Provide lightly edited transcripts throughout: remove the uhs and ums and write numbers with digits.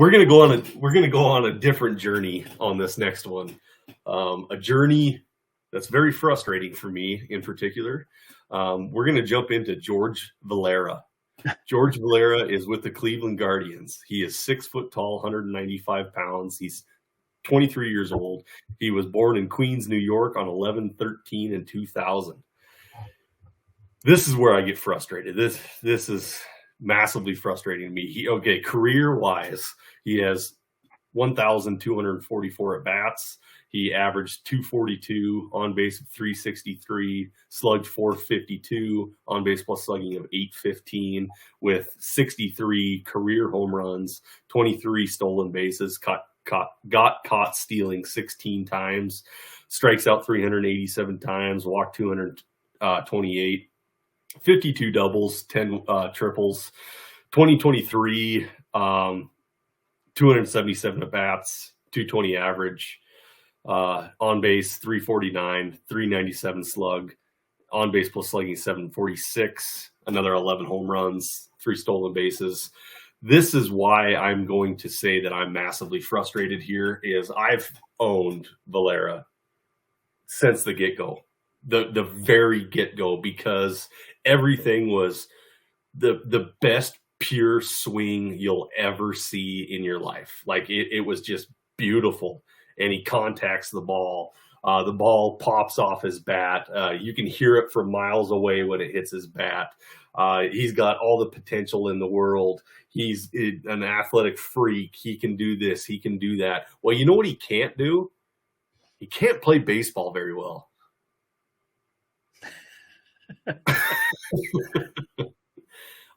we're gonna go on a different journey on this next one. A journey that's very frustrating for me in particular. We're gonna jump into George Valera. George Valera is with the Cleveland Guardians. He is 6 foot tall, 195 pounds. He's 23 years old. He was born in Queens, New York on 11/13 in 2000. This is where I get frustrated. This is massively frustrating to me. Career-wise, he has 1,244 at-bats. He averaged 242, on base of 363, slugged 452, on base plus slugging of 815, with 63 career home runs, 23 stolen bases, got caught stealing 16 times, strikes out 387 times, walked 228, 52 doubles, 10 triples. 2023, 277 at-bats, 220 average. On base 349, 397 slug, on base plus slugging 746, another 11 home runs, 3 stolen bases. This is why I'm going to say that I'm massively frustrated here. Is I've owned Valera since the get-go, the very get-go, because everything was the best pure swing you'll ever see in your life. Like it was just beautiful. And he contacts the ball. The ball pops off his bat. You can hear it from miles away when it hits his bat. He's got all the potential in the world. He's an athletic freak. He can do this. He can do that. Well, you know what he can't do? He can't play baseball very well.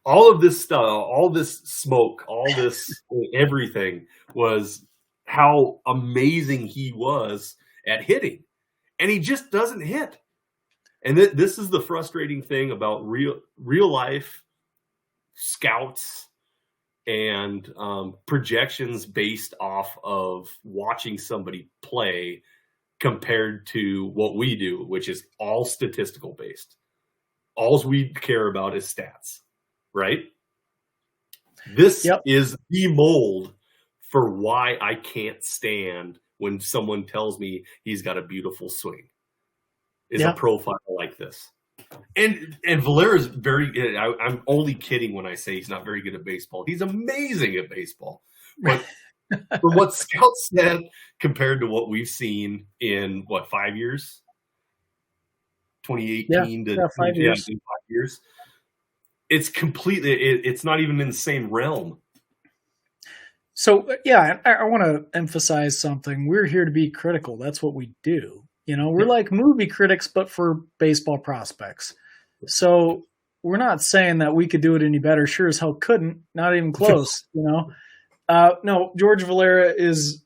All of this stuff, all this smoke, all this everything was how amazing he was at hitting, and he just doesn't hit. And this is the frustrating thing about real life scouts and projections based off of watching somebody play compared to what we do, which is all statistical based. All we care about is stats, right? This is the mold for why I can't stand when someone tells me he's got a beautiful swing, is a profile like this. And Valera's very, I'm only kidding when I say he's not very good at baseball. He's amazing at baseball. But from what scouts said compared to what we've seen in, 5 years? 2018 to 5 years. 5 years. It's completely, it's not even in the same realm. So, I want to emphasize something. We're here to be critical. That's what we do. We're like movie critics, but for baseball prospects. So we're not saying that we could do it any better. Sure as hell couldn't. Not even close, No, George Valera is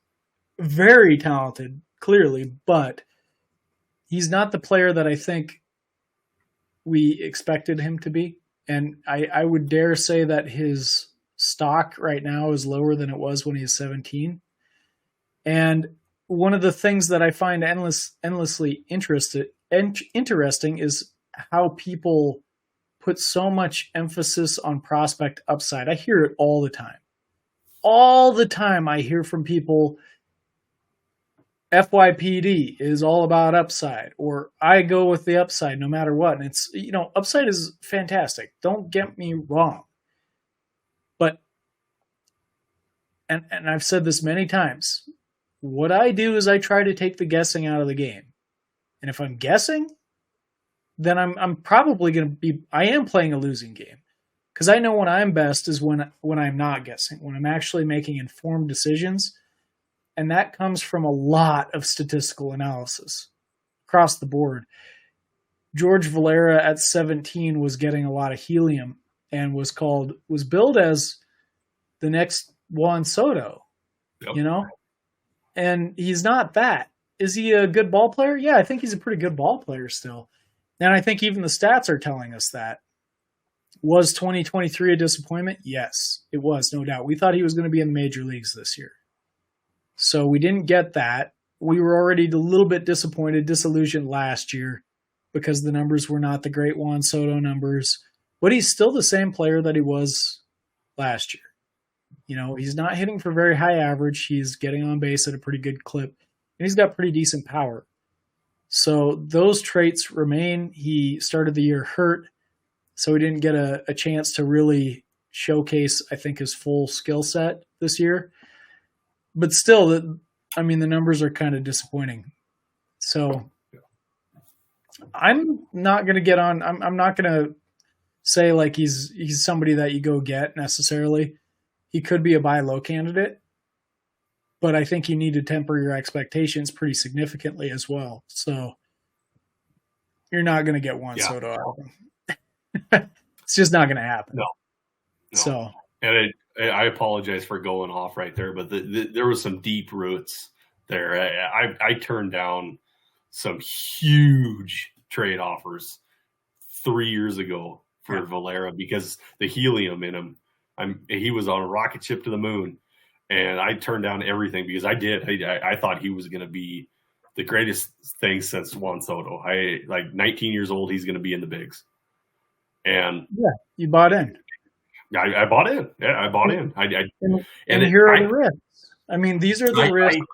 very talented, clearly, but he's not the player that I think we expected him to be. And I would dare say that his stock right now is lower than it was when he was 17. And one of the things that I find endlessly interesting is how people put so much emphasis on prospect upside. I hear it all the time. All the time I hear from people, FYPD is all about upside, or I go with the upside no matter what. And it's, upside is fantastic. Don't get me wrong. But, and I've said this many times, what I do is I try to take the guessing out of the game. And if I'm guessing, then I'm probably going to be, I am playing a losing game. Because I know when I'm best is when I'm not guessing, when I'm actually making informed decisions. And that comes from a lot of statistical analysis across the board. George Valera at 17 was getting a lot of helium and was billed as the next Juan Soto, and he's not that. Is he a good ball player? Yeah, I think he's a pretty good ball player still. And I think even the stats are telling us that. Was 2023 a disappointment? Yes, it was, no doubt. We thought he was going to be in the major leagues this year. So we didn't get that. We were already a little bit disillusioned last year because the numbers were not the great Juan Soto numbers. But he's still the same player that he was last year. He's not hitting for very high average. He's getting on base at a pretty good clip, and he's got pretty decent power. So those traits remain. He started the year hurt, so he didn't get a chance to really showcase, I think, his full skill set this year. But still, the numbers are kind of disappointing. So I'm not going to get on. I'm not going to say like he's somebody that you go get necessarily. He could be a buy low candidate, but I think you need to temper your expectations pretty significantly as well. So you're not going to get Juan Soto out of him. It's just not going to happen. No. So, and I apologize for going off right there, but there was some deep roots there. I turned down some huge trade offers 3 years ago for Valera because the helium in him. He was on a rocket ship to the moon, and I turned down everything because I thought he was going to be the greatest thing since Juan Soto. 19 years old, he's going to be in the bigs. And you bought in. I bought in. Yeah, I bought in. And here are the risks. I mean, these are the risks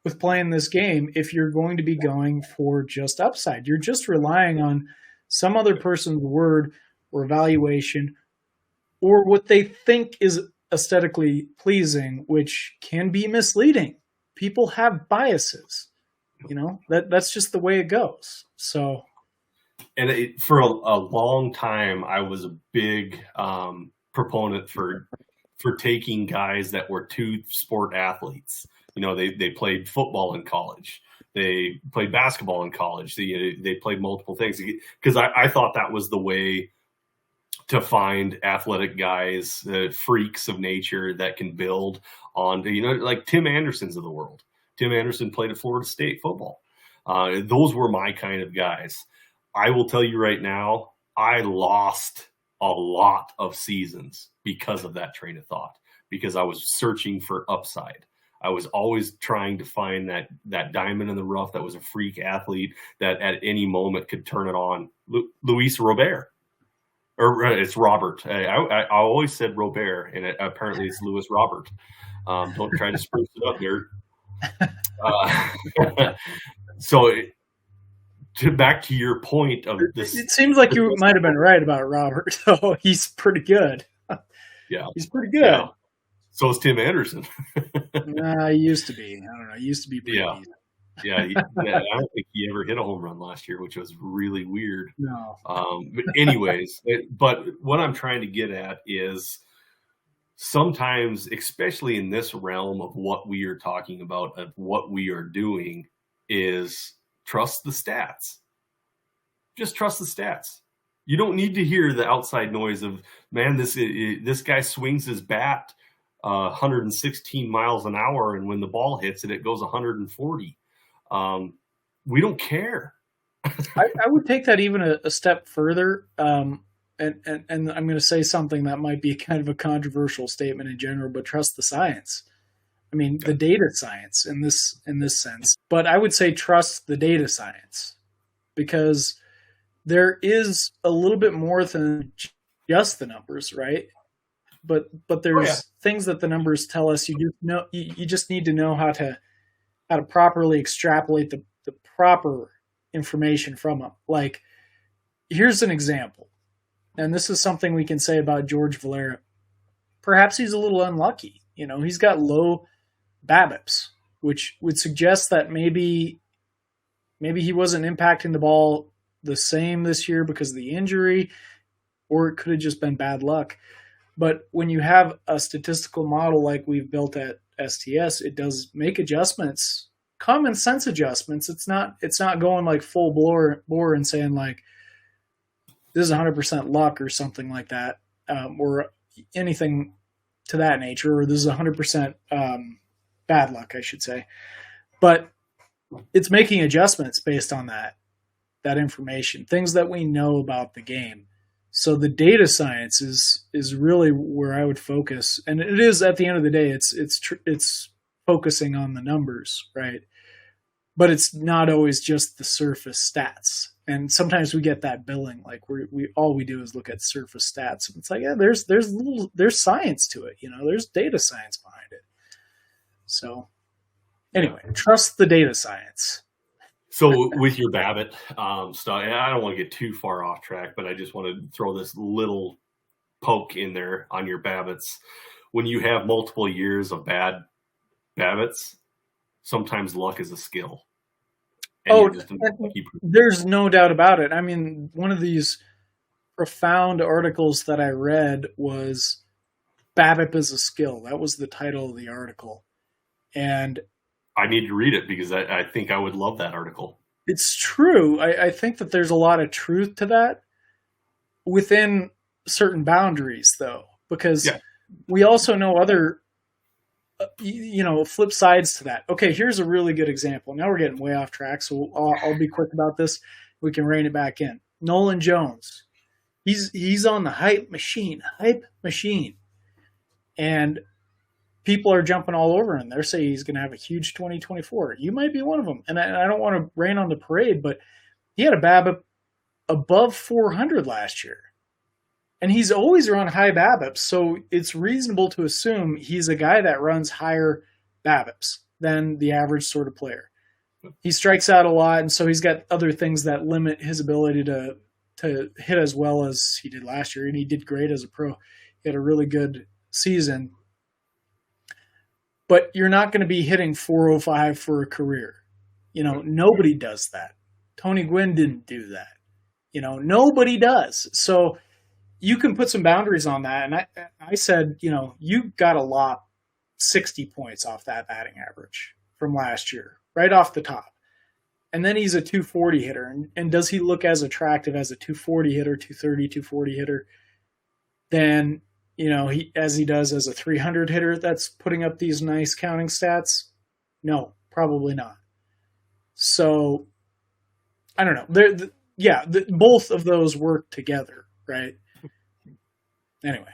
with playing this game. If you're going to be going for just upside, you're just relying on some other person's word or evaluation or what they think is aesthetically pleasing, which can be misleading. People have biases. That's just the way it goes. So, and for a long time, I was a big proponent for taking guys that were two sport athletes. They played football in college. They played basketball in college. They played multiple things because I thought that was the way to find athletic guys, freaks of nature that can build on, like Tim Anderson's of the world. Tim Anderson played at Florida State football. Those were my kind of guys. I will tell you right now, I lost a lot of seasons because of that train of thought, because I was searching for upside. I was always trying to find that diamond in the rough that was a freak athlete that at any moment could turn it on. Luis Robert. Or it's Robert. I always said Robert, and apparently it's Louis Robert. Don't try to spruce it up here. So back to your point of this. It seems like you might have been right about Robert. So he's pretty good. Yeah. He's pretty good. Yeah. So is Tim Anderson. He used to be. I don't know. He used to be pretty decent. Yeah, I don't think he ever hit a home run last year, which was really weird. No. But anyways, but what I'm trying to get at is sometimes, especially in this realm of what we are talking about, of what we are doing, is trust the stats. Just trust the stats. You don't need to hear the outside noise of, man, this guy swings his bat 116 miles an hour, and when the ball hits it goes 140. We don't care. I would take that even a step further. And I'm going to say something that might be kind of a controversial statement in general, but trust the science. I mean, the data science in this sense, but I would say trust the data science, because there is a little bit more than just the numbers, right? But there's things that the numbers tell us. You just need to know how to properly extrapolate the proper information from them. Like, here's an example. And this is something we can say about George Valera. Perhaps he's a little unlucky. He's got low BABIPs, which would suggest that maybe he wasn't impacting the ball the same this year because of the injury, or it could have just been bad luck. But when you have a statistical model like we've built at STS, it does make adjustments, common sense adjustments. It's not going like full bore and saying like this is 100% luck or something like that, or anything to that nature, or this is 100% bad luck, I should say. But it's making adjustments based on that information, things that we know about the game. So the data science is really where I would focus, and it is, at the end of the day, it's focusing on the numbers, right? But it's not always just the surface stats. And sometimes we get that billing, like we all we do is look at surface stats. It's like, yeah, there's science to it, there's data science behind it. So anyway, trust the data science. So with your BABIP stuff, and I don't want to get too far off track, but I just want to throw this little poke in there on your BABIPs. When you have multiple years of bad BABIPs, sometimes luck is a skill. There's no doubt about it. I mean, one of these profound articles that I read was BABIP is a skill. That was the title of the article. And I need to read it because I think I would love that article. It's true. I think that there's a lot of truth to that within certain boundaries, though, because we also know other flip sides to that. Okay, here's a really good example. Now we're getting way off track, so I'll be quick about this. We can rein it back in. Nolan Jones, he's on the hype machine, and people are jumping all over him. They're saying he's going to have a huge 2024. You might be one of them, and I don't want to rain on the parade, but he had a BABIP above 400 last year. And he's always around high BABIPs, so it's reasonable to assume he's a guy that runs higher BABIPs than the average sort of player. He strikes out a lot, and so he's got other things that limit his ability to hit as well as he did last year, and he did great as a pro. He had a really good season. But you're not going to be hitting 405 for a career. Nobody does that. Tony Gwynn didn't do that. Nobody does. So you can put some boundaries on that. And I said, you got to lop 60 points off that batting average from last year, right off the top. And then he's a 240 hitter. And does he look as attractive as a 240 hitter, 230, 240 hitter, than, as he does as a 300 hitter that's putting up these nice counting stats? No, probably not. So, I don't know. Both of those work together, right? Anyway,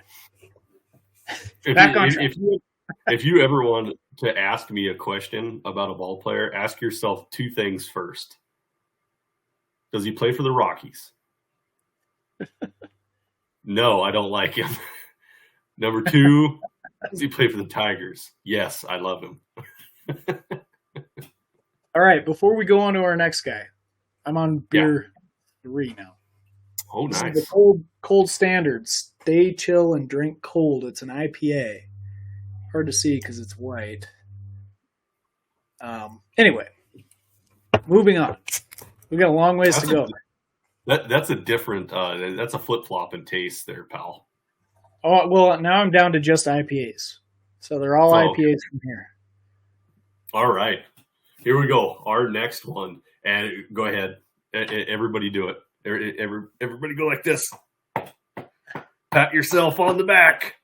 if you ever want to ask me a question about a ball player, ask yourself two things first. Does he play for the Rockies? No, I don't like him. Number two, does he play for the Tigers? Yes, I love him. All right, before we go on to our next guy, I'm on beer 3 now. Oh, nice. This is the cold standard. Stay chill and drink cold. It's an IPA. Hard to see because it's white. Anyway, moving on. We got a long ways to go. That's a different. That's a flip flop in taste, there, pal. Oh well, now I'm down to just IPAs. So they're all IPAs from here. All right, here we go. Our next one, and go ahead. Everybody do it. Everybody go like this. Pat yourself on the back.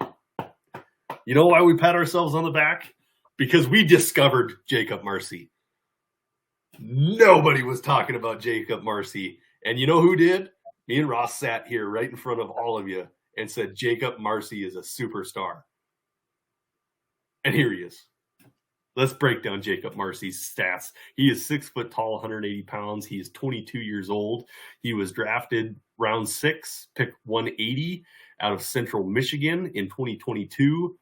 You know why we pat ourselves on the back? Because we discovered Jacob Marcy. Nobody was talking about Jacob Marcy. And you know who did? Me and Ross sat here right in front of all of you and said Jacob Marcy is a superstar. And here he is. Let's break down Jacob Marcy's stats. He is 6 foot tall, 180 pounds. He is 22 years old. He was drafted round 6, pick 180 out of Central Michigan in 2022.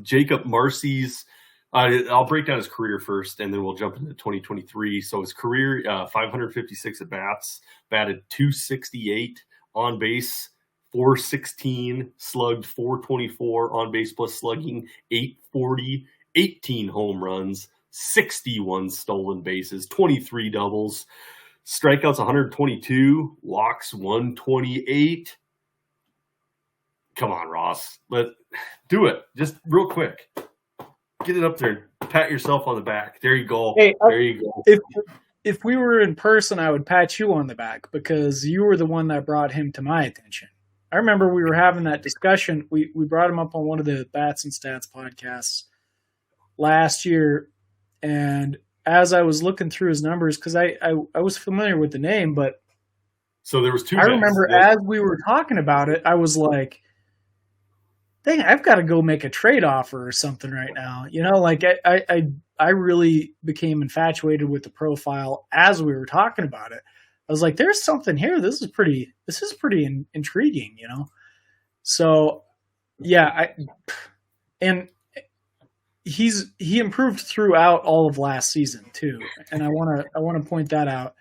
Jacob Marcy's, I'll break down his career first, and then we'll jump into 2023. So his career, 556 at-bats, batted .268, on base, .416, slugged .424, on base plus slugging, .840, 18 home runs, 61 stolen bases, 23 doubles, strikeouts 122, walks 128. Come on, Ross. Do it. Just real quick. Get it up there. Pat yourself on the back. There you go. Hey, there you go. If we were in person, I would pat you on the back because you were the one that brought him to my attention. I remember we were having that discussion. We brought him up on one of the Bats and Stats podcasts last year, and as I was looking through his numbers, because I was familiar with the name, but so there was two. I remember as we were talking about it, I was like, dang, I've got to go make a trade offer or something right now. Like I really became infatuated with the profile as we were talking about it. I was like, there's something here. This is pretty intriguing, So yeah, and he improved throughout all of last season too. And I want to point that out.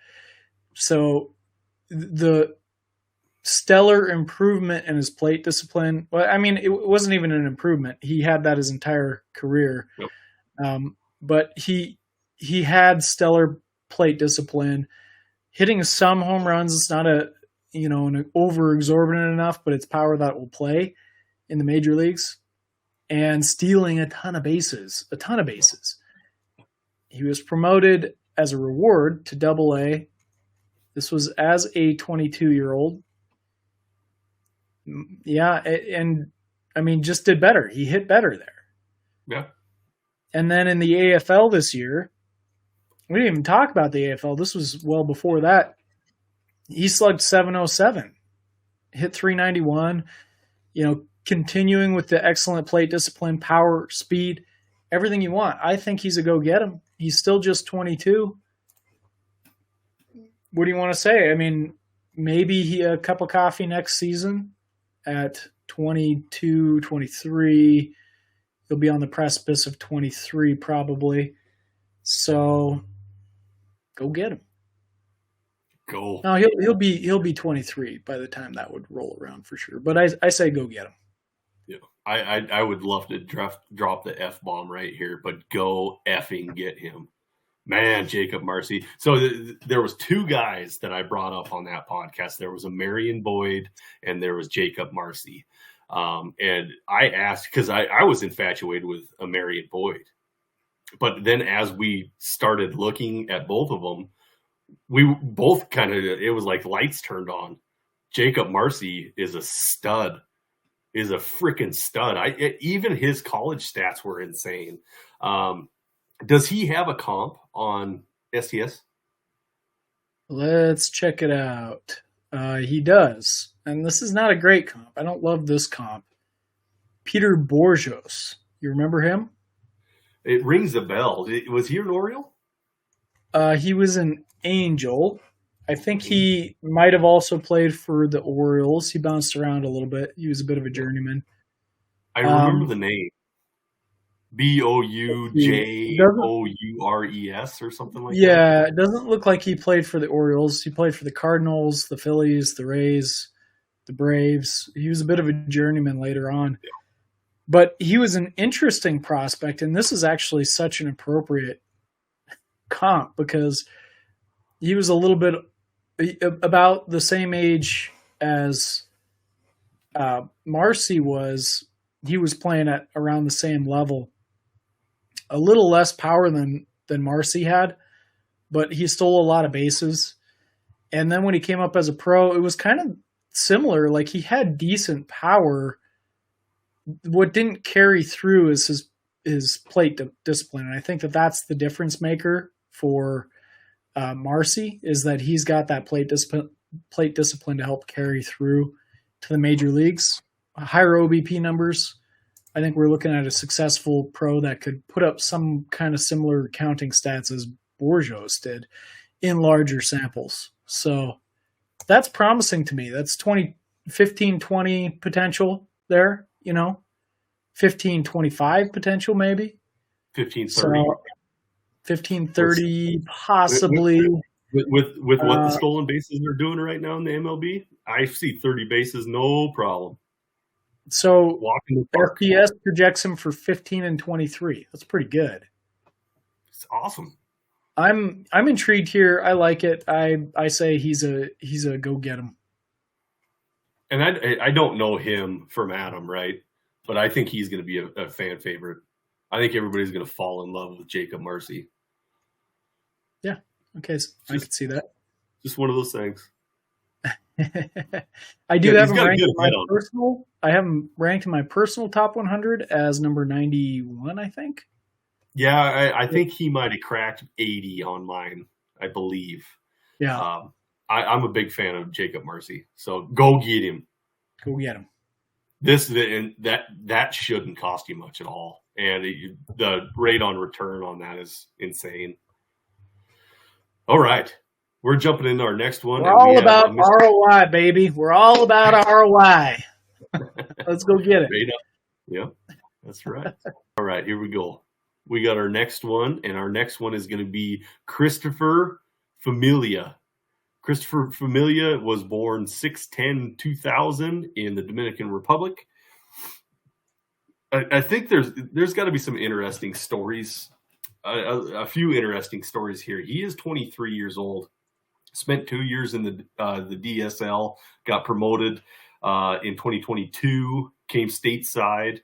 So the stellar improvement in his plate discipline. Well, I mean, it wasn't even an improvement. He had that his entire career. Yep. But he had stellar plate discipline, hitting some home runs. It's not an over exorbitant enough, but it's power that will play in the major leagues, and stealing a ton of bases. He was promoted as a reward to Double-A. This was as a 22-year-old. Yeah, and I mean, just did better. He hit better there. Yeah. And then in the AFL this year, we didn't even talk about the AFL. This was well before that. He slugged .707, hit .391, continuing with the excellent plate discipline, power, speed, everything you want. I think he's a go-get-him. He's still just 22. What do you want to say? I mean, maybe a cup of coffee next season at 22, 23. He'll be on the precipice of 23 probably. So go get him. Go. No, he'll be 23 by the time that would roll around for sure. But I say go get him. Yeah, I would love to drop the F-bomb right here, but go effing get him. Man, Jacob Marcy. So there was two guys that I brought up on that podcast. There was a Marion Boyd and there was Jacob Marcy. And I asked, because I was infatuated with a Marion Boyd. But then as we started looking at both of them, we both it was like lights turned on. Jacob Marcy is a stud, is a freaking stud. Even his college stats were insane. Does he have a comp on STS? Let's check it out. He does. And this is not a great comp. I don't love this comp. Peter Borjos. You remember him? It rings a bell. Was he an Oriole? He was an Angel. I think he might have also played for the Orioles. He bounced around a little bit. He was a bit of a journeyman. I remember the name. Boujores or something like that. Yeah, it doesn't look like he played for the Orioles. He played for the Cardinals, the Phillies, the Rays, the Braves. He was a bit of a journeyman later on. Yeah. But he was an interesting prospect, and this is actually such an appropriate comp because he was a little bit about the same age as Marcy was. He was playing at around the same level. A little less power than Marcy had, but he stole a lot of bases. And then when he came up as a pro, it was kind of similar. Like he had decent power. What didn't carry through is his plate discipline. And I think that's the difference maker for Marcy, is that he's got that plate discipline to help carry through to the major leagues. Higher OBP numbers. I think we're looking at a successful pro that could put up some kind of similar counting stats as Borjos did in larger samples. So that's promising to me. That's 15, 20 potential there, 15, 25 potential maybe. 15, 30. So 15, 30 possibly. With what the stolen bases are doing right now in the MLB, I see 30 bases, no problem. So FPS projects him for 15 and 23. That's pretty good. It's awesome. I'm intrigued here. I like it. I say he's a go get him. And I don't know him from Adam, right? But I think he's going to be a fan favorite. I think everybody's going to fall in love with Jacob Marcy. Yeah. Okay. So I can see that. Just one of those things. I do have him ranked in my personal. I have him ranked in my personal top 100 as number 91, I think. Yeah, I think he might have cracked 80 on mine, I believe. Yeah. I'm a big fan of Jacob Marcy, so go get him. Go get him. That shouldn't cost you much at all, and the rate on return on that is insane. All right. we're jumping into our next one. We're and we all have about ROI, baby. We're all about ROI. Let's go get it. Right up. Yeah, that's right. All right, here we go. We got our next one, and our next one is going to be Christopher Familia. Christopher Familia was born 6/10/2000 in the Dominican Republic. I think there's got to be some interesting stories, a few interesting stories here. He is 23 years old, spent 2 years in the DSL, got promoted in 2022, came stateside.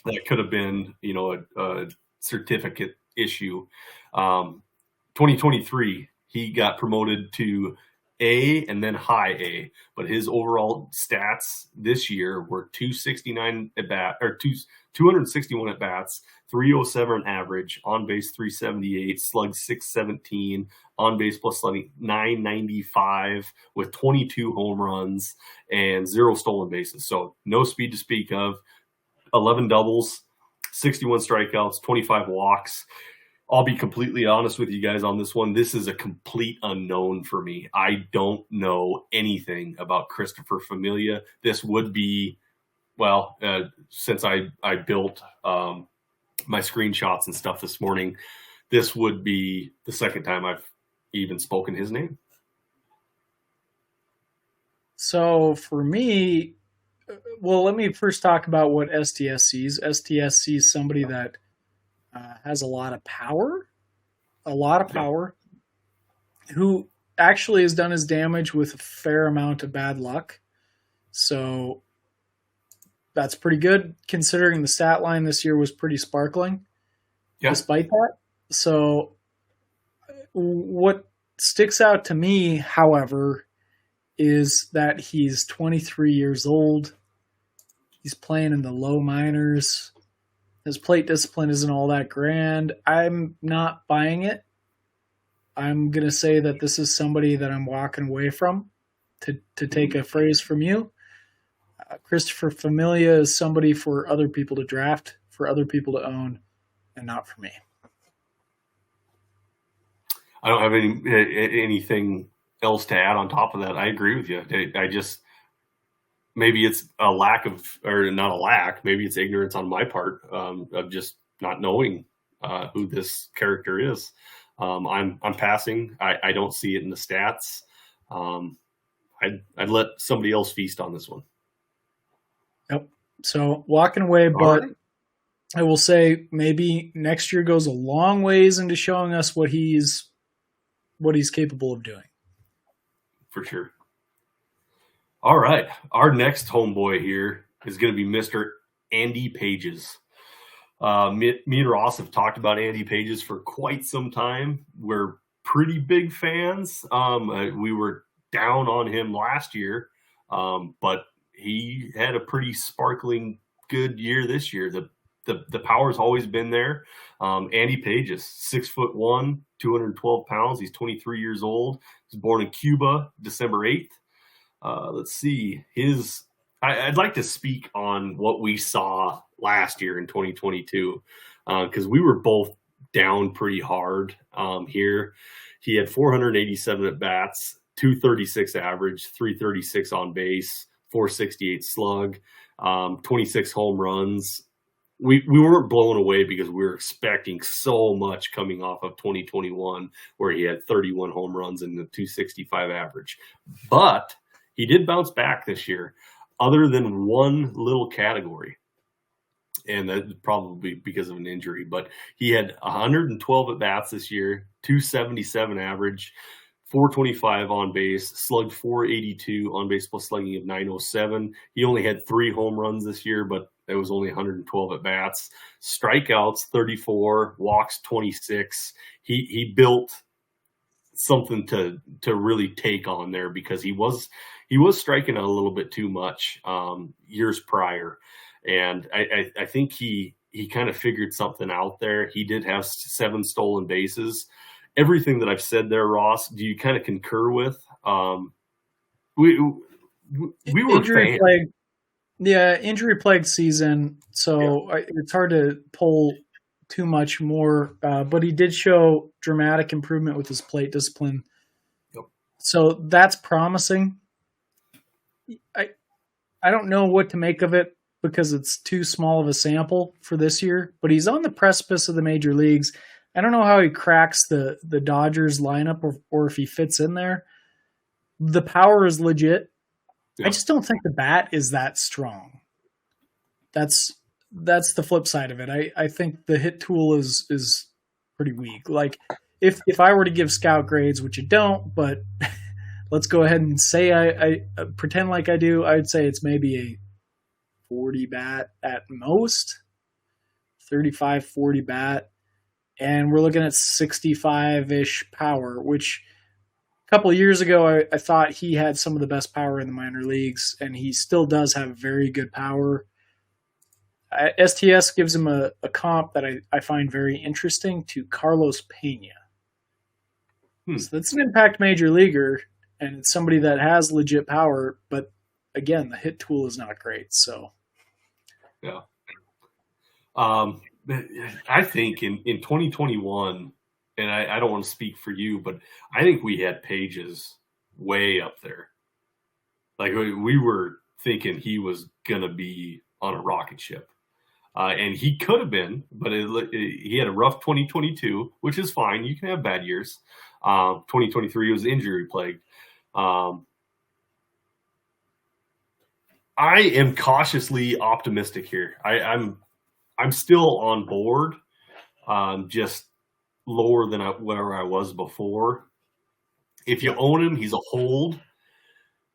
That could have been, a certificate issue. 2023, he got promoted to A and then high A, but his overall stats this year were 269 at bat, or 261 at bats, 307 average, on base 378, slug 617, on base plus slugging 995 with 22 home runs and 0 stolen bases. So no speed to speak of. 11 doubles, 61 strikeouts, 25 walks. I'll be completely honest with you guys on this one. This is a complete unknown for me. I don't know anything about Christopher Familia. This would be, since I built my screenshots and stuff this morning, this would be the second time I've even spoken his name. So for me, well, let me first talk about what STS sees. STS sees somebody that has a lot of power, who actually has done his damage with a fair amount of bad luck. So that's pretty good considering the stat line this year was pretty sparkling, despite that. So what sticks out to me, however, is that he's 23 years old. He's playing in the low minors. His plate discipline isn't all that grand. I'm not buying it. I'm going to say that this is somebody that I'm walking away from, to take a phrase from you. Christopher Familia is somebody for other people to draft, for other people to own, and not for me. I don't have anything else to add on top of that. I agree with you. I just, maybe it's a lack of, or not a lack, maybe it's ignorance on my part of just not knowing who this character is. I'm passing. I don't see it in the stats. I'd let somebody else feast on this one. Yep. So walking away, but I will say maybe next year goes a long ways into showing us what he's capable of doing. For sure. All right. Our next homeboy here is going to be Mr. Andy Pages. Me and Ross have talked about Andy Pages for quite some time. We're pretty big fans. We were down on him last year, but he had a pretty sparkling good year this year. The power's always been there. Andy Pages, 6'1", 212 pounds. He's 23 years old. He's born in Cuba, December 8th. Let's see. I'd like to speak on what we saw last year in 2022, because we were both down pretty hard here. He had 487 at bats, 236 average, 336 on base, 468 slug, 26 home runs. We weren't blown away because we were expecting so much coming off of 2021, where he had 31 home runs and the 265 average. But he did bounce back this year, other than one little category. And that's probably because of an injury. But he had 112 at bats this year, 277 average, 425 on base, slugged 482, on base plus slugging of 907. He only had 3 home runs this year, but it was only 112 at bats. Strikeouts 34, walks 26. He built something to really take on there, because he was striking out a little bit too much years prior, and I think he kind of figured something out there. He did have 7 stolen bases. Everything that I've said there, Ross, do you kind of concur with? We were fans. Injury plagued season, so it's hard to pull too much more. But he did show dramatic improvement with his plate discipline So that's promising. I don't know what to make of it because it's too small of a sample for this year, but he's on the precipice of the major leagues. I don't know how he cracks the Dodgers lineup or if he fits in there. The power is legit. Yeah. I just don't think the bat is that strong. That's the flip side of it. I think the hit tool is pretty weak. Like if I were to give Scout grades, which you don't, but let's go ahead and say I pretend like I do, I'd say it's maybe a 40 bat at most, 35, 40 bat. And we're looking at 65-ish power, which a couple of years ago, I thought he had some of the best power in the minor leagues, and he still does have very good power. STS gives him a comp that I find very interesting to Carlos Pena. So that's an impact major leaguer, and it's somebody that has legit power, but again, the hit tool is not great. So, yeah. I think in 2021, and I don't want to speak for you, but I think we had Pages way up there. Like we were thinking he was going to be on a rocket ship. And he could have been, but he had a rough 2022, which is fine. You can have bad years. 2023 was injury plagued. I am cautiously optimistic here. I'm still on board, just lower than where I was before. If you own him, he's a hold.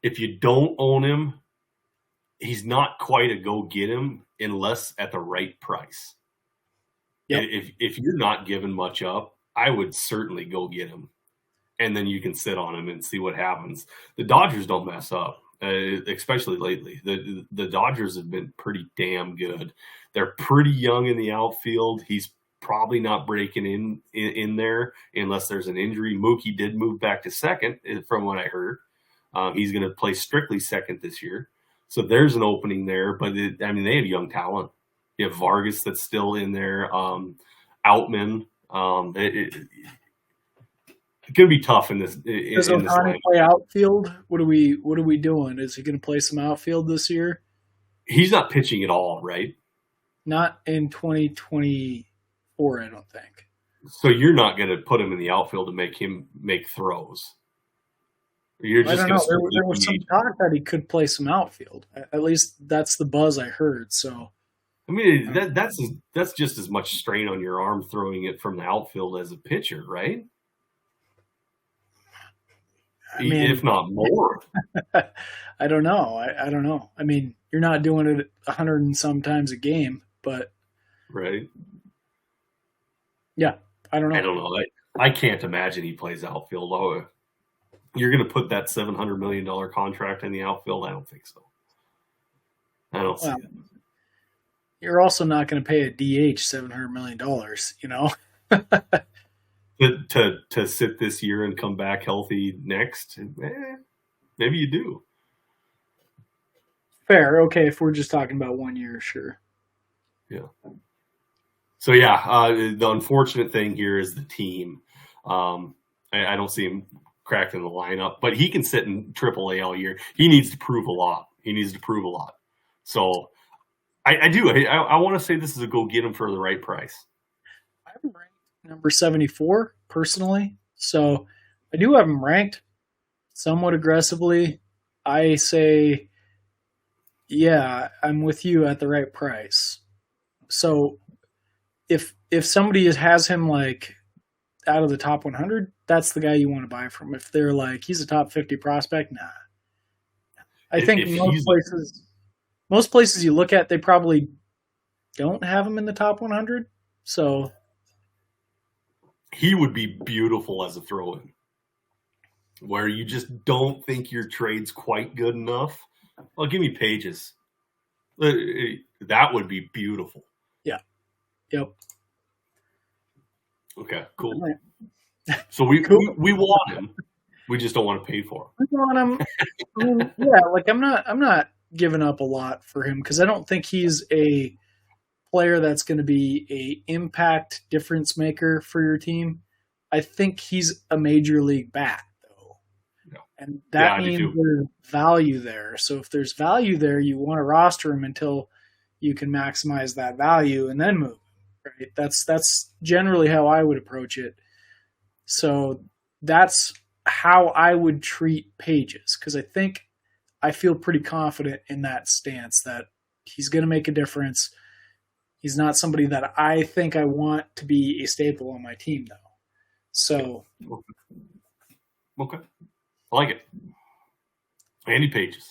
If you don't own him, he's not quite a go get him unless at the right price. Yep. If you're not giving much up, I would certainly go get him. And then you can sit on him and see what happens. The Dodgers don't mess up, especially lately. The Dodgers have been pretty damn good. They're pretty young in the outfield. He's probably not breaking in there unless there's an injury. Mookie did move back to second, from what I heard. He's going to play strictly second this year. So there's an opening there. But, they have young talent. You have Vargas that's still in there. Outman. It's going to be tough in this. Does Ohtani play outfield? What are we doing? Is he going to play some outfield this year? He's not pitching at all, right? Not in 2024, I don't think. So you're not going to put him in the outfield to make him make throws. You're just I don't know. There was some talk that he could play some outfield. At least that's the buzz I heard. So, that's just as much strain on your arm throwing it from the outfield as a pitcher, right? If not more. I don't know. I don't know. You're not doing it 100 and some times a game, but right. Yeah, I don't know. I don't know. I can't imagine he plays outfield. Oh, you're going to put that $700 million contract in the outfield? I don't think so. I don't see it. You're also not going to pay a DH $700 million, you know? To sit this year and come back healthy next, maybe you do. Fair. Okay, if we're just talking about 1 year, sure. Yeah. So, the unfortunate thing here is the team. I don't see him cracking the lineup, but he can sit in AAA all year. He needs to prove a lot. So, I do. I want to say this is a go get him for the right price. I'm ranked number 74 personally, so I do have him ranked somewhat aggressively. I say, yeah, I'm with you at the right price. So if somebody has him like out of the top 100, that's the guy you want to buy from. If they're like he's a top 50 prospect, nah. I think most places you look at, they probably don't have him in the top 100. So he would be beautiful as a throw-in, where you just don't think your trade's quite good enough. Well, give me Pages. That would be beautiful. Yeah. Yep. Okay, cool. So we want him. We just don't want to pay for him. We want him. I'm not giving up a lot for him because I don't think he's a player that's going to be a impact difference maker for your team. I think he's a major league bat, though. And Yeah, that I do means too. there's value there. So if there's value there, you want to roster him until you can maximize that value and then move. Right? That's generally how I would approach it. So that's how I would treat Pages because I feel pretty confident in that stance that he's going to make a difference. He's not somebody that I think I want to be a staple on my team, though. So, Okay. I like it. Andy Pages.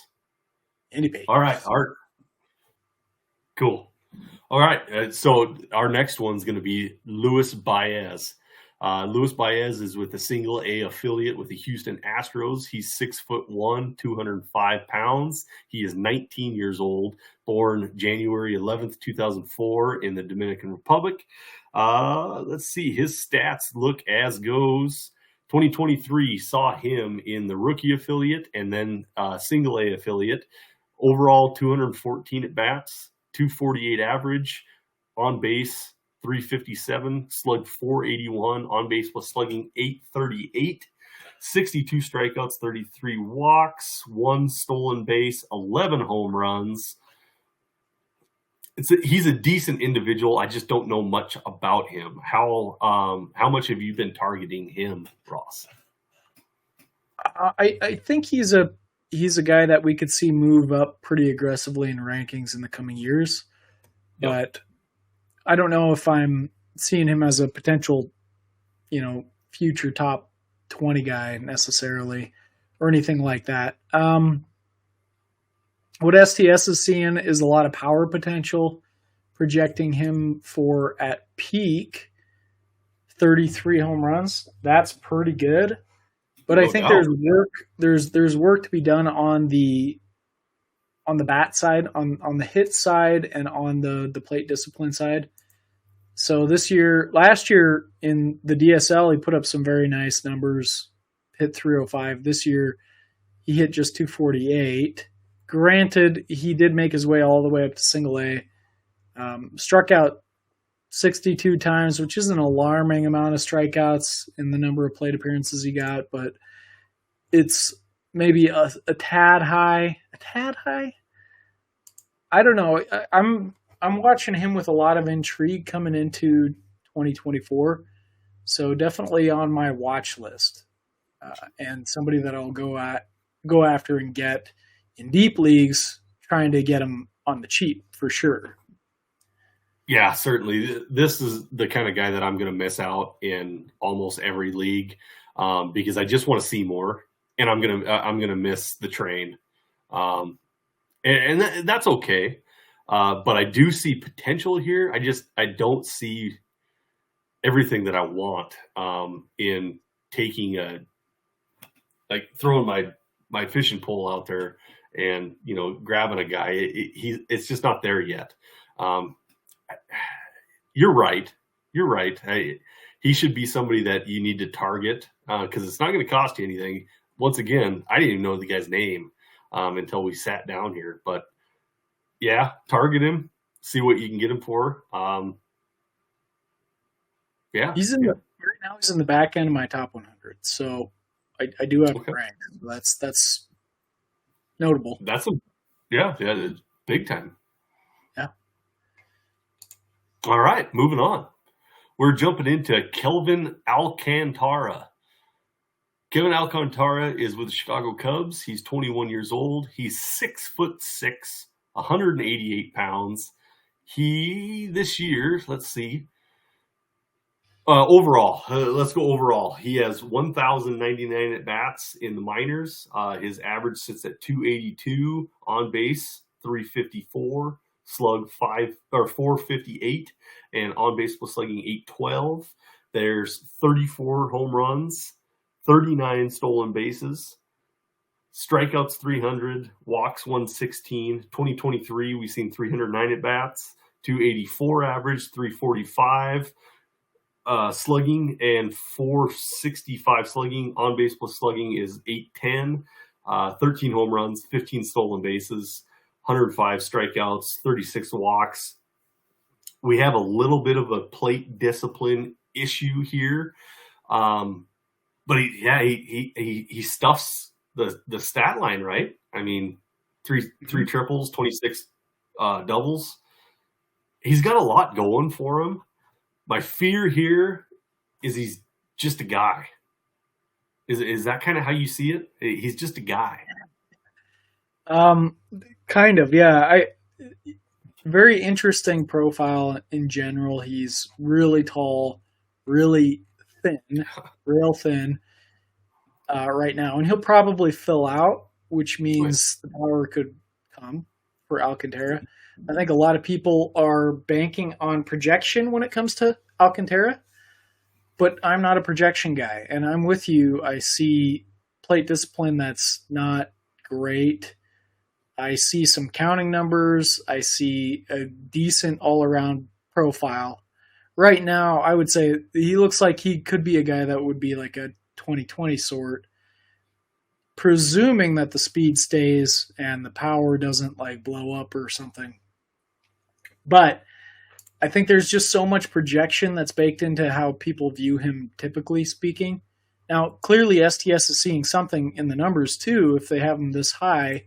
Andy Pages. All right. Art. Cool. All right. So our next one's going to be Luis Baez. Luis Baez is with the Single A affiliate with the Houston Astros. He's 6'1", 205 pounds. He is 19 years old, born January 11th, 2004 in the Dominican Republic. Let's see. His stats look as goes. 2023 saw him in the rookie affiliate and then Single A affiliate. Overall, 214 at bats, 248 average, on base 357, slugged 481, on base plus slugging 838, 62 strikeouts, 33 walks, 1 stolen base, 11 home runs. He's a decent individual. I just don't know much about him. How much have you been targeting him, Ross? I think he's a guy that we could see move up pretty aggressively in rankings in the coming years, but I don't know if I'm seeing him as a potential, future top 20 guy necessarily or anything like that. What STS is seeing is a lot of power potential, projecting him for at peak 33 home runs. That's pretty good. But I think there's work to be done on the bat side, on the hit side, and on the plate discipline side. So last year in the DSL, he put up some very nice numbers, hit 305. This year, he hit just 248. Granted, he did make his way all the way up to Single A. Struck out 62 times, which is an alarming amount of strikeouts in the number of plate appearances he got, but it's maybe a tad high. A tad high? I don't know. I'm watching him with a lot of intrigue coming into 2024, so definitely on my watch list, and somebody that I'll go after and get in deep leagues, trying to get him on the cheap for sure. Yeah, certainly. This is the kind of guy that I'm going to miss out in almost every league because I just want to see more, and I'm gonna miss the train, and that's okay. But I do see potential here. I don't see everything that I want in taking throwing my fishing pole out there and grabbing a guy. It's just not there yet. You're right. He should be somebody that you need to target because it's not going to cost you anything. Once again, I didn't even know the guy's name until we sat down here. But yeah, target him, see what you can get him for. Right now he's in the back end of my top 100, so I do have him ranked. That's notable. That's big time. Yeah. All right, moving on. We're jumping into Kelvin Alcantara. Kevin Alcantara is with the Chicago Cubs. He's 21 years old. He's 6'6", 188 pounds. This year, let's see. Overall, let's go overall. He has 1,099 at bats in the minors. His average sits at 282, on base 354, slug 458, and on base plus slugging 812. There's 34 home runs, 39 stolen bases, strikeouts 300, walks 116. 2023, we've seen 309 at bats, 284 average, 345 slugging, and 465 slugging. On base plus slugging is 810. 13 home runs, 15 stolen bases, 105 strikeouts, 36 walks. We have a little bit of a plate discipline issue here. But he stuffs the stat line, right? I mean, three triples, 26 doubles. He's got a lot going for him. My fear here is he's just a guy. Is that kind of how you see it? He's just a guy. Kind of, yeah. Very interesting profile in general. He's really tall, really thin, real thin right now, and he'll probably fill out, which means the power could come for Alcantara. I think a lot of people are banking on projection when it comes to Alcantara, but I'm not a projection guy, and I'm with you. I see plate discipline that's not great. I see some counting numbers. I see a decent all-around profile. Right now, I would say he looks like he could be a guy that would be like a 2020 sort, presuming that the speed stays and the power doesn't like blow up or something. But I think there's just so much projection that's baked into how people view him, typically speaking. Now, clearly STS is seeing something in the numbers too. If they have him this high,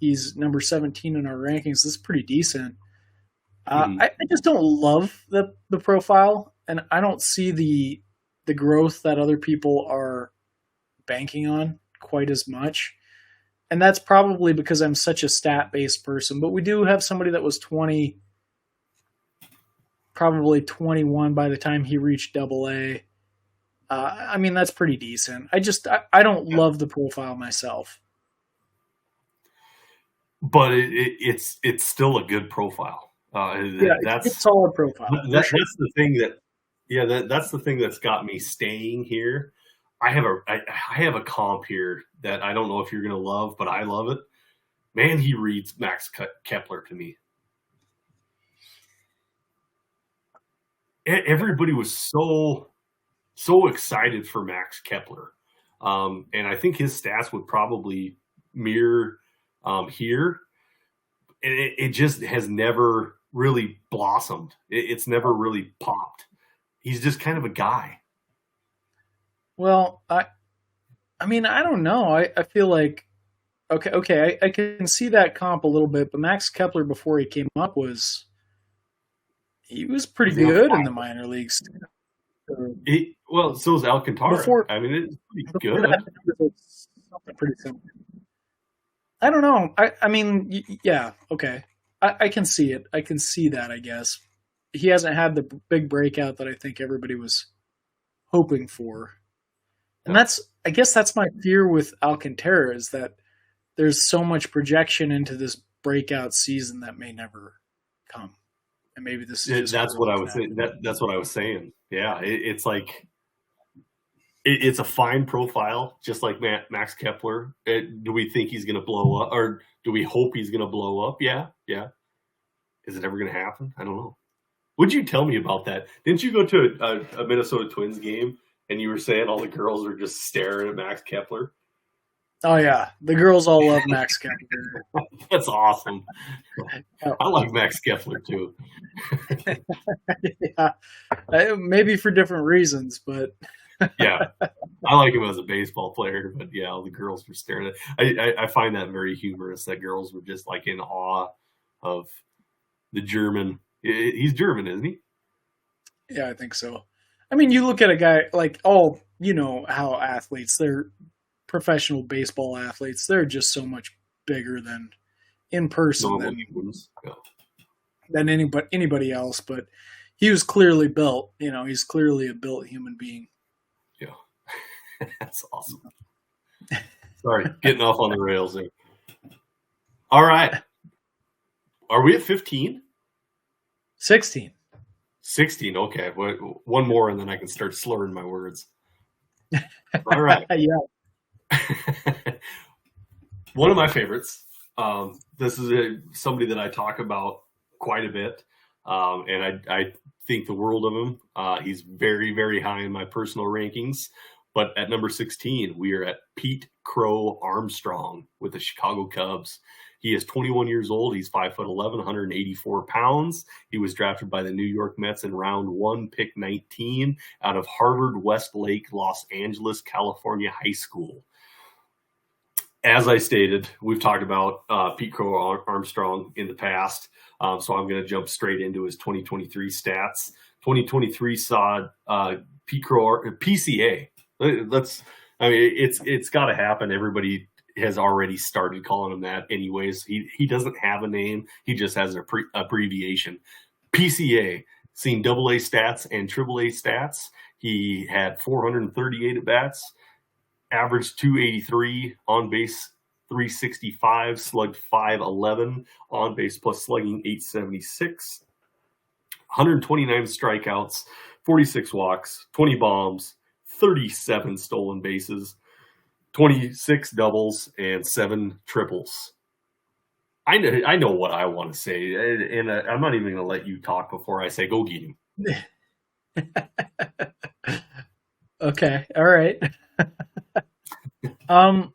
he's number 17 in our rankings. That's pretty decent. I just don't love the profile, and I don't see the growth that other people are banking on quite as much. And that's probably because I'm such a stat-based person. But we do have somebody that was 20, probably 21 by the time he reached AA. I mean, that's pretty decent. I don't love the profile myself. But it's still a good profile. That's it's a solid profile. That's the thing that's the thing that's got me staying here. I have a comp here that I don't know if you're going to love, but I love it. Man, he reads Max Kepler to me. Everybody was so excited for Max Kepler, and I think his stats would probably mirror here. And it just has never really blossomed. It's never really popped. He's just kind of a guy. Well, I mean, I don't know. I feel like, okay, I can see that comp a little bit, but Max Kepler before he came up was pretty good in the minor leagues. Well, so is Alcantara. I mean, it's pretty good. Something pretty similar. I don't know. I mean, yeah, okay. I can see it. I can see that, I guess. He hasn't had the big breakout that I think everybody was hoping for. And I guess that's my fear with Alcantara, is that there's so much projection into this breakout season that may never come. And maybe this is that's what I was saying. That's what I was saying. Yeah, it's like it's a fine profile, just like Max Kepler. Do we think he's going to blow up, or do we hope he's going to blow up? Yeah. Is it ever going to happen? I don't know. Would you tell me about that? Didn't you go to a Minnesota Twins game and you were saying all the girls were just staring at Max Kepler? Oh, yeah. The girls all love Max Kepler. That's awesome. I like Max Kepler, too. Yeah. Maybe for different reasons, but... Yeah. I like him as a baseball player, but yeah, all the girls were staring at I find that very humorous, that girls were just like in awe of the German. He's German, isn't he? Yeah, I think so. I mean, you look at a guy like, you know how athletes, they're professional baseball athletes, they're just so much bigger than in person than anybody else. But he was clearly built. You know, he's clearly a built human being. Yeah, that's awesome. Sorry, getting off on the rails there. All right. Are we at 15? 16. 16, okay. One more and then I can start slurring my words. All right. Yeah. One of my favorites. This is somebody that I talk about quite a bit, and I think the world of him. He's very, very high in my personal rankings. But at number 16, we are at Pete Crow Armstrong with the Chicago Cubs. He is 21 years old. He's 5'11", 184 pounds. He was drafted by the New York Mets in round 1, pick 19, out of Harvard Westlake, Los Angeles, California High School. As I stated, we've talked about Pete Crow Armstrong in the past, so I'm going to jump straight into his 2023 stats. 2023 saw Pete Crow PCA. It's got to happen. Everybody has already started calling him that, anyways. He doesn't have a name; he just has an abbreviation. PCA, seen AA stats and AAA stats. He had 438 at bats. Averaged 283, on base 365, slugged 511, on base plus slugging 876, 129 strikeouts, 46 walks, 20 bombs, 37 stolen bases, 26 doubles, and 7 triples. I know what I want to say, and I'm not even going to let you talk before I say go get him. Okay, all right. All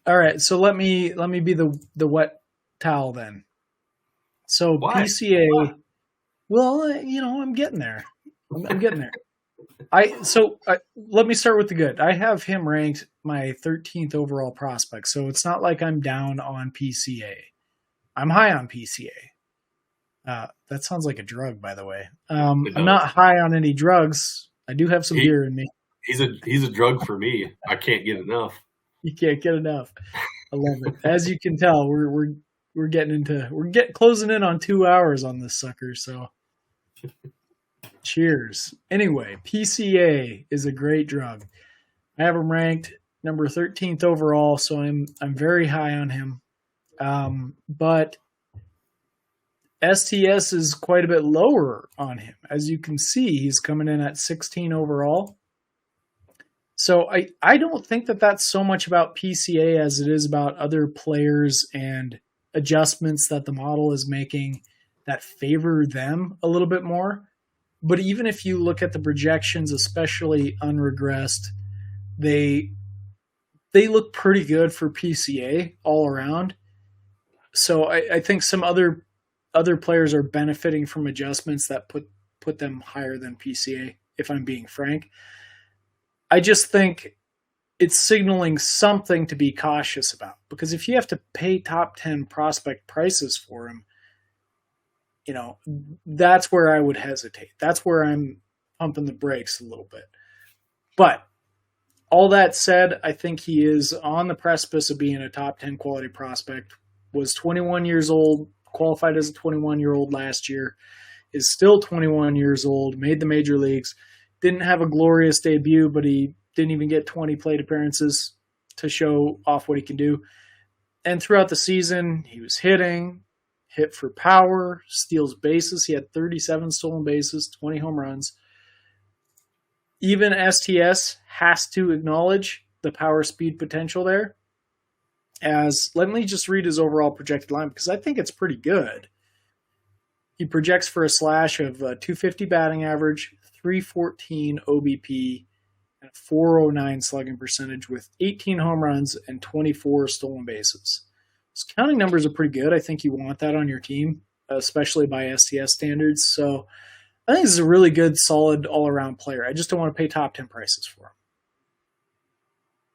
right, so let me be the wet towel then. So Why? PCA, Why? well, I'm getting there. I'm getting there. Let me start with the good. I have him ranked my 13th overall prospect, so it's not like I'm down on PCA. I'm high on PCA. That sounds like a drug, by the way. I'm not high on any drugs. I do have some beer in me. He's a drug for me. I can't get enough. You can't get enough. I love it. As you can tell, we're getting closing in on 2 hours on this sucker. So, cheers. Anyway, PCA is a great drug. I have him ranked number 13th overall, so I'm very high on him. But STS is quite a bit lower on him. As you can see, he's coming in at 16 overall. So I don't think that that's so much about PCA as it is about other players and adjustments that the model is making that favor them a little bit more. But even if you look at the projections, especially unregressed, they look pretty good for PCA all around. So I think some other players are benefiting from adjustments that put them higher than PCA, if I'm being frank. I just think it's signaling something to be cautious about, because if you have to pay top 10 prospect prices for him, that's where I would hesitate. That's where I'm pumping the brakes a little bit. But all that said, I think he is on the precipice of being a top 10 quality prospect. Was 21 years old, qualified as a 21-year-old last year, is still 21 years old, made the major leagues. Didn't have a glorious debut, but he didn't even get 20 plate appearances to show off what he can do. And throughout the season, he was hit for power, steals bases. He had 37 stolen bases, 20 home runs. Even STS has to acknowledge the power speed potential there. Let me just read his overall projected line, because I think it's pretty good. He projects for a slash of 250 batting average, 314 OBP, and a 409 slugging percentage with 18 home runs and 24 stolen bases. His counting numbers are pretty good. I think you want that on your team, especially by STS standards. So I think this is a really good, solid, all-around player. I just don't want to pay top 10 prices for him.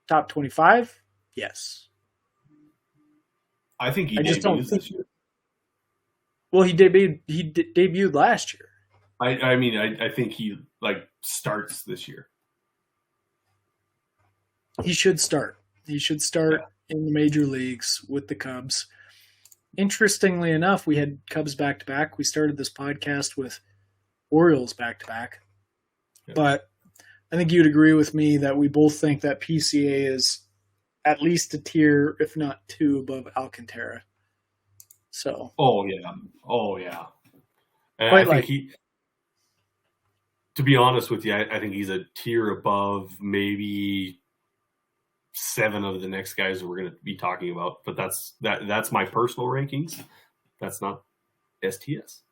Top 25? Yes. I think he just don't debuts this year. Well, he debuted last year. I think he starts this year. He should start. He should start in the major leagues with the Cubs. Interestingly enough, we had Cubs back-to-back. We started this podcast with Orioles back-to-back. Yeah. But I think you'd agree with me that we both think that PCA is at least a tier, if not two, above Alcantara. So. Oh yeah. And I think to be honest with you, I think he's a tier above maybe 7 of the next guys we're going to be talking about. But that's my personal rankings. That's not STS.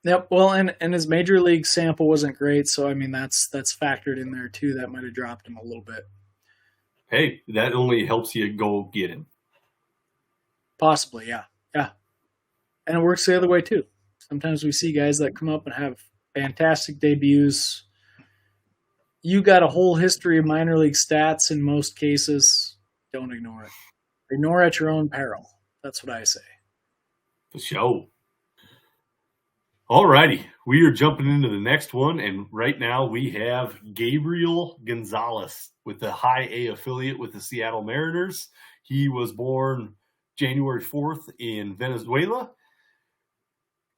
Yep. Well, and his major league sample wasn't great, so I mean that's factored in there too. That might have dropped him a little bit. Hey, that only helps you go get him. Possibly, yeah. And it works the other way too. Sometimes we see guys that come up and have fantastic debuts, you got a whole history of minor league stats in most cases. Don't ignore it. Ignore at your own peril. That's what I say. The show. All righty. We are jumping into the next one, and right now we have Gabriel Gonzalez with the High A affiliate with the Seattle Mariners. He was born January 4th in Venezuela.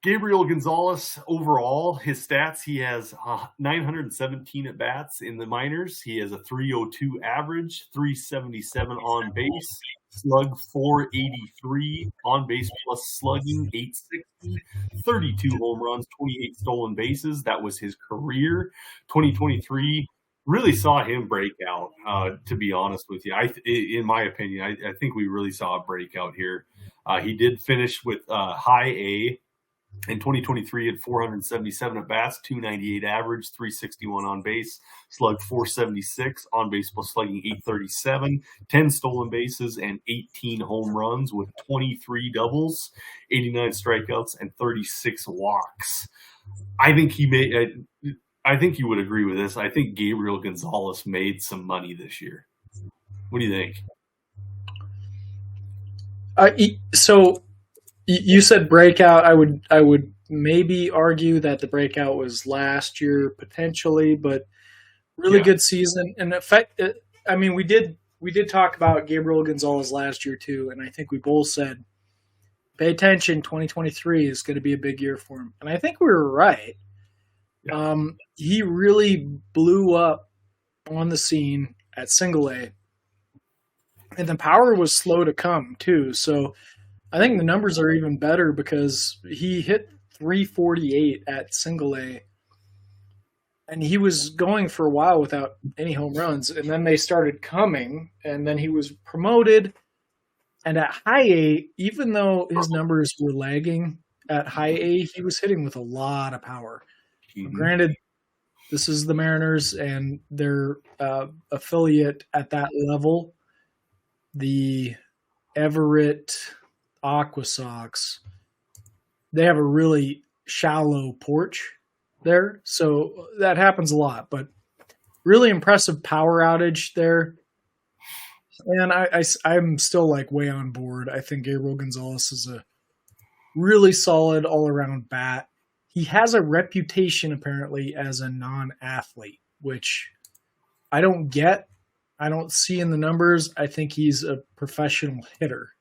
Gabriel Gonzalez, overall, his stats, he has 917 at-bats in the minors. He has a 302 average, 377 on base, slug 483, on base plus slugging 860, 32 home runs, 28 stolen bases. That was his career. 2023 really saw him break out, to be honest with you. In my opinion, I think we really saw a breakout here. He did finish with High A. In 2023, had 477 at-bats, 298 average, 361 on base, slug 476, on base plus slugging 837, 10 stolen bases, and 18 home runs with 23 doubles, 89 strikeouts, and 36 walks. I think you would agree with this. I think Gabriel Gonzalez made some money this year. What do you think? So you said breakout. I would maybe argue that the breakout was last year potentially, but really good season. And in fact, I mean, we did talk about Gabriel Gonzalez last year too, and I think we both said, pay attention, 2023 is going to be a big year for him, and I think we were right. Yeah. He really blew up on the scene at Single A, and the power was slow to come too. So I think the numbers are even better because he hit 348 at Single A, and he was going for a while without any home runs, and then they started coming, and then he was promoted. And at High A, even though his numbers were lagging at High A, he was hitting with a lot of power. Mm-hmm. Granted, this is the Mariners and their affiliate at that level, the Everett Aqua Sox, they have a really shallow porch there, so that happens a lot, but really impressive power outage there. And I'm still like way on board. I think Gabriel Gonzalez is a really solid all-around bat. He has a reputation apparently as a non-athlete, which I don't get. I don't see in the numbers. I think he's a professional hitter.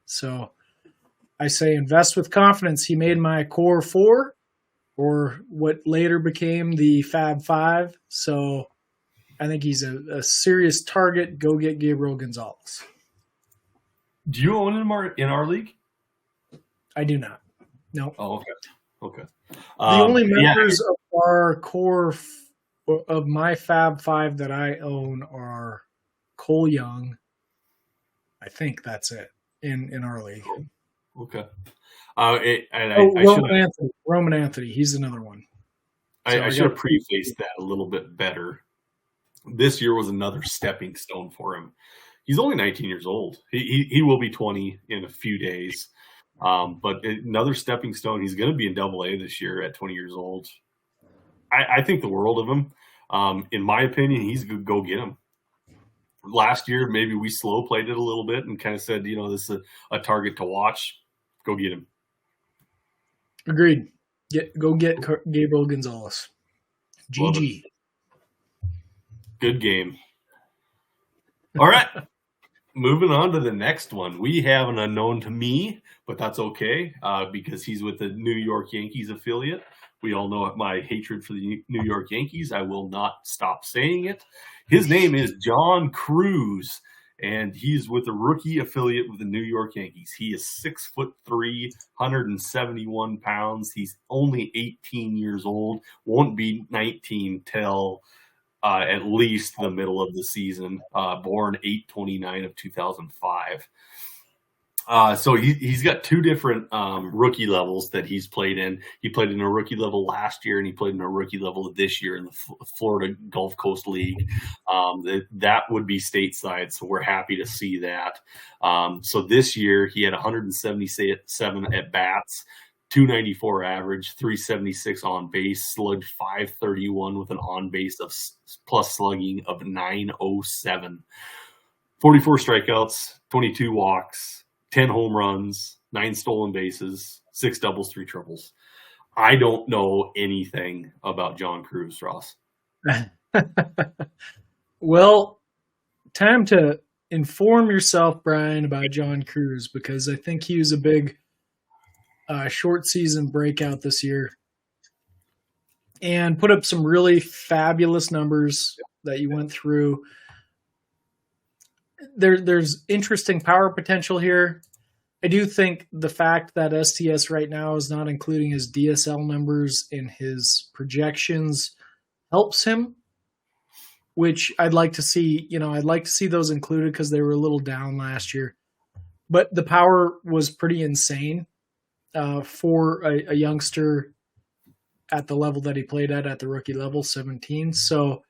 So I say invest with confidence. He made my core four, or what later became the Fab Five. So I think he's a serious target. Go get Gabriel Gonzalez. Do you own him in our league? I do not. No. Oh, okay. The only members of our core of my Fab Five that I own are Cole Young. I think that's it in our league. Okay. Roman Anthony. He's another one. So I should have prefaced that a little bit better. This year was another stepping stone for him. He's only 19 years old. He will be 20 in a few days. But another stepping stone. He's going to be in Double-A this year at 20 years old. I think the world of him. In my opinion, he's going to go get him. Last year, maybe we slow played it a little bit and kind of said, this is a target to watch. Go get him. Agreed. Go get Gabriel Gonzalez. GG. Good game. All right. Moving on to the next one. We have an unknown to me, but that's okay because he's with the New York Yankees affiliate. We all know my hatred for the New York Yankees. I will not stop saying it. His name is John Cruz, and he's with the rookie affiliate with the New York Yankees. He is 6'3", 171 pounds. He's only 18 years old. Won't be 19 till at least the middle of the season. Born 8/29 of 2005. So he's got two different rookie levels that he's played in. He played in a rookie level last year, and he played in a rookie level this year in the Florida Gulf Coast League. That would be stateside, so we're happy to see that. So this year he had 177 at-bats, 294 average, 376 on base, slugged 531 with an on base of plus slugging of 907. 44 strikeouts, 22 walks, 10 home runs, 9 stolen bases, 6 doubles, 3 triples. I don't know anything about John Cruz, Ross. Well, time to inform yourself, Brian, about John Cruz, because I think he was a big short season breakout this year and put up some really fabulous numbers that you went through. There's interesting power potential here. I do think the fact that STS right now is not including his DSL numbers in his projections helps him, which I'd like to see. I'd like to see those included because they were a little down last year. But the power was pretty insane for a youngster at the level that he played at the rookie level, 17. So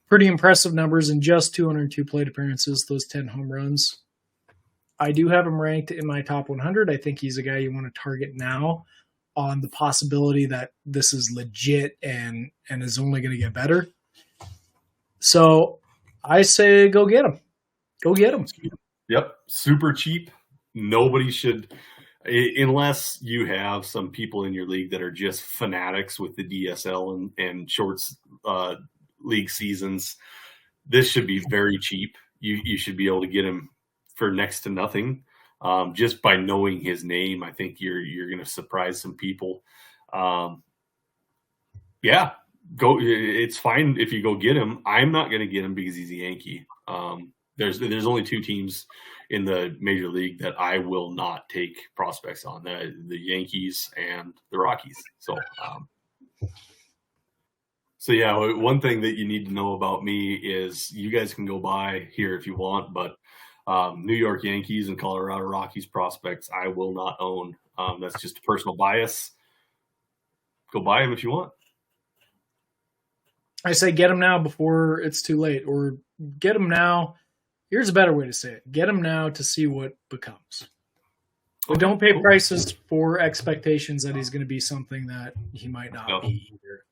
pretty impressive numbers in just 202 plate appearances, those 10 home runs. I do have him ranked in my top 100. I think he's a guy you want to target now on the possibility that this is legit and is only going to get better. So I say go get him. Go get him. Yep. Super cheap. Nobody should, unless you have some people in your league that are just fanatics with the DSL and shorts league seasons. This should be very cheap. You should be able to get him for next to nothing. Just by knowing his name, I think you're going to surprise some people. Yeah, go. It's fine if you go get him. I'm not going to get him because he's a Yankee. There's only 2 teams in the major league that I will not take prospects on: the Yankees and the Rockies. So yeah, one thing that you need to know about me is you guys can go buy here if you want, but New York Yankees and Colorado Rockies prospects I will not own. That's just a personal bias. Go buy them if you want. I say get them now before it's too late, or get them now. Here's a better way to say it. Get them now to see what becomes. But don't pay prices for expectations that he's going to be something that he might not be either.